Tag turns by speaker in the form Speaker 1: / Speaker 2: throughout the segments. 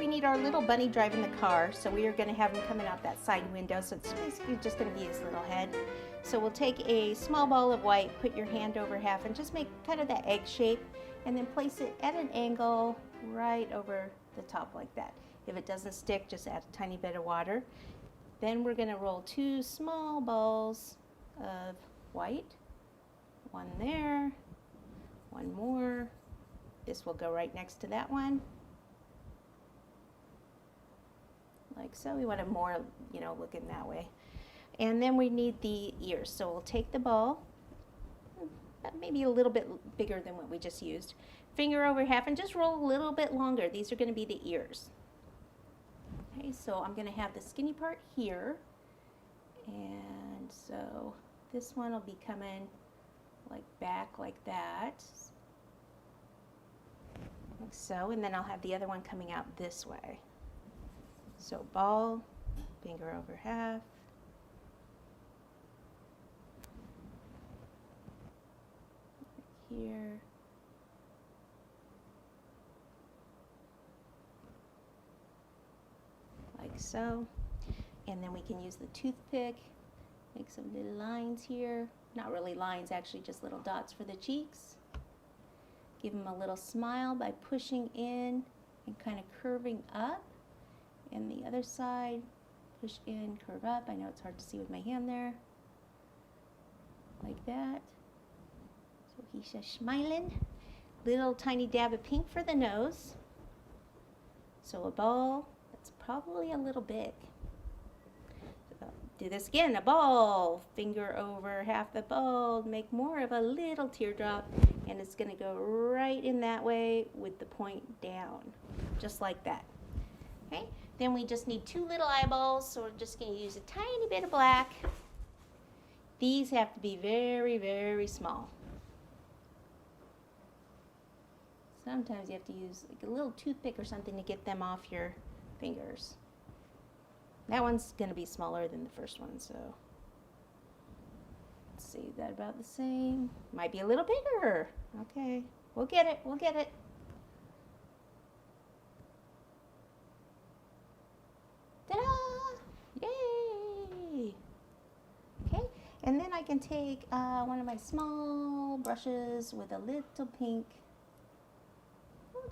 Speaker 1: we need our little bunny driving the car. So we are going to have him coming out that side window. So it's basically just going to be his little head. So we'll take a small ball of white, put your hand over half, and just make kind of that egg shape, and then place it at an angle right over the top like that. If it doesn't stick, just add a tiny bit of water. Then we're going to roll 2 small balls of white. One there, one more. This will go right next to that one. Like so. We want it more, looking that way. And then we need the ears. So we'll take the ball, maybe a little bit bigger than what we just used. Finger over half and just roll a little bit longer. These are going to be the ears. Okay, so I'm going to have the skinny part here. And so this one will be coming like back like that. Like so. And then I'll have the other one coming out this way. So ball, finger over half. Here. Like so. And then we can use the toothpick, make some little lines here. Not really lines, actually just little dots for the cheeks. Give them a little smile by pushing in and kind of curving up. And the other side, push in, curve up. I know it's hard to see with my hand there. Like that. So he's just smiling. Little tiny dab of pink for the nose. So a ball that's probably a little big. So do this again, a ball. Finger over half the ball. Make more of a little teardrop. And it's going to go right in that way with the point down. Just like that. Okay. Then we just need 2 little eyeballs. So we're just going to use a tiny bit of black. These have to be very, very small. Sometimes you have to use like a little toothpick or something to get them off your fingers. That one's going to be smaller than the first one, so let's see, is that about the same? Might be a little bigger. Okay, we'll get it, we'll get it. Ta-da! Yay! Okay, and then I can take one of my small brushes with a little pink.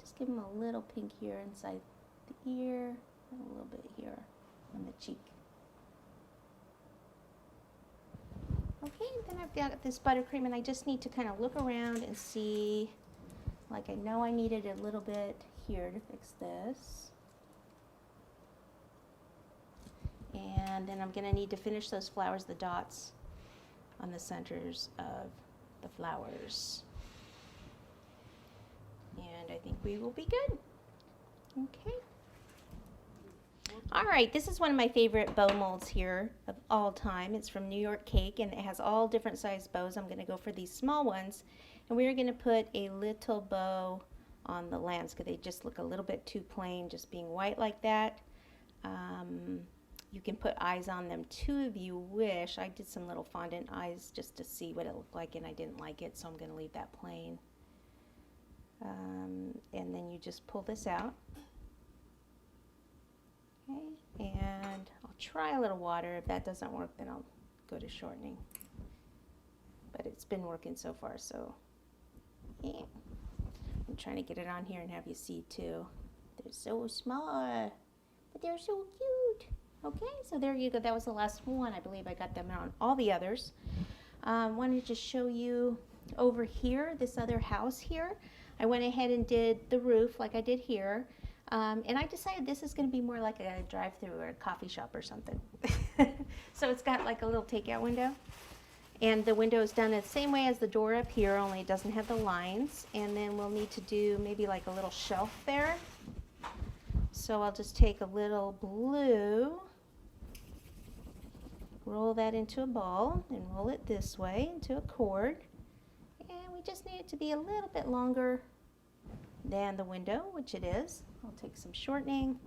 Speaker 1: Just give them a little pink here inside the ear, and a little bit here on the cheek. Okay, then I've got this buttercream, and I just need to kind of look around and see, like I know I needed a little bit here to fix this. And then I'm going to need to finish those flowers, the dots on the centers of the flowers. And I think we will be good. Okay. All right, this is one of my favorite bow molds here of all time. It's from New York Cake, and it has all different sized bows. I'm going to go for these small ones, and we're going to put a little bow on the lands because they just look a little bit too plain, just being white like that. You can put eyes on them too if you wish. I did some little fondant eyes just to see what it looked like, and I didn't like it, so I'm going to leave that plain. And then you just pull this out. Okay, and I'll try a little water. If that doesn't work, then I'll go to shortening. But it's been working so far, so yeah. I'm trying to get it on here and have you see too. They're so small, but they're so cute. Okay, so there you go. That was the last one. I believe I got them on all the others. Wanted to show you over here, this other house here. I went ahead and did the roof like I did here. And I decided this is going to be more like a drive-through or a coffee shop or something. So it's got like a little takeout window. And the window is done the same way as the door up here, only it doesn't have the lines. And then we'll need to do maybe like a little shelf there. So I'll just take a little blue, roll that into a ball, and roll it this way into a cord. And we just need it to be a little bit longer than the window, which it is. I'll take some shortening,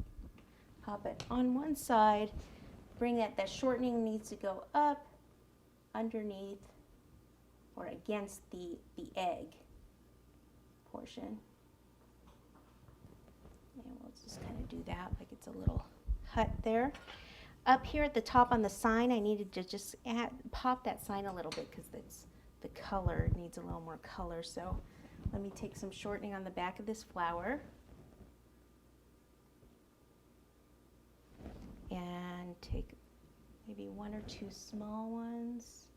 Speaker 1: pop it on one side, bring that shortening needs to go up, underneath, or against the egg portion. And we'll just kind of do that like it's a little hut there. Up here at the top on the sign, I needed to just pop that sign a little bit because that's the color. It needs a little more color. So let me take some shortening on the back of this flower. And take maybe 1 or 2 small ones.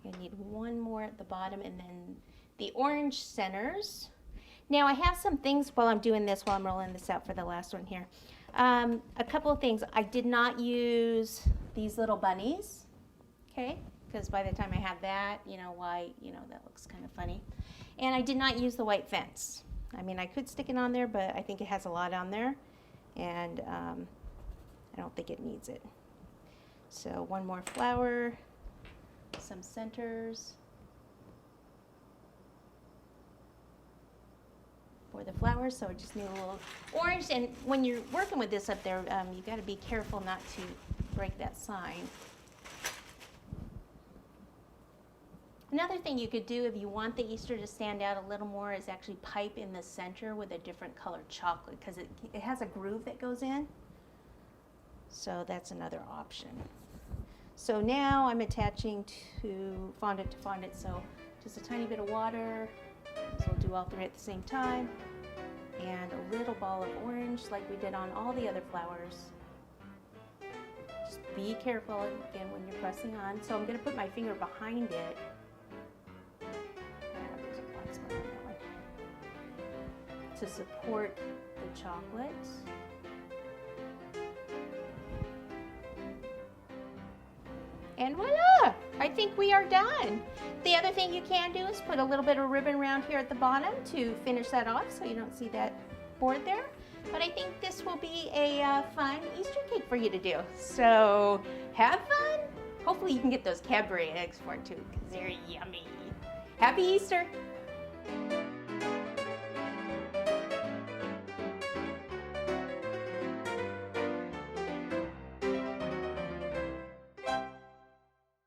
Speaker 1: I need 1 more at the bottom, and then the orange centers. Now I have some things while I'm doing this, while I'm rolling this out for the last one here. A couple of things. I did not use these little bunnies, okay? Because by the time I had that, white, that looks kind of funny. And I did not use the white fence. I mean, I could stick it on there, but I think it has a lot on there, and I don't think it needs it. So 1 more flower, some centers for the flowers. So I just need a little orange. And when you're working with this up there, you've got to be careful not to break that sign. Another thing you could do if you want the Easter to stand out a little more is actually pipe in the center with a different colored chocolate, because it has a groove that goes in. So that's another option. So now I'm attaching to fondant, so just a tiny bit of water. So we'll do all 3 at the same time. And a little ball of orange like we did on all the other flowers. Just be careful again when you're pressing on. So I'm going to put my finger behind it. There's a black spot on that one. To support the chocolate. And voila! I think we are done. The other thing you can do is put a little bit of ribbon around here at the bottom to finish that off so you don't see that board there. But I think this will be a fun Easter cake for you to do. So have fun. Hopefully you can get those Cadbury eggs for it too, because they're yummy. Happy Easter!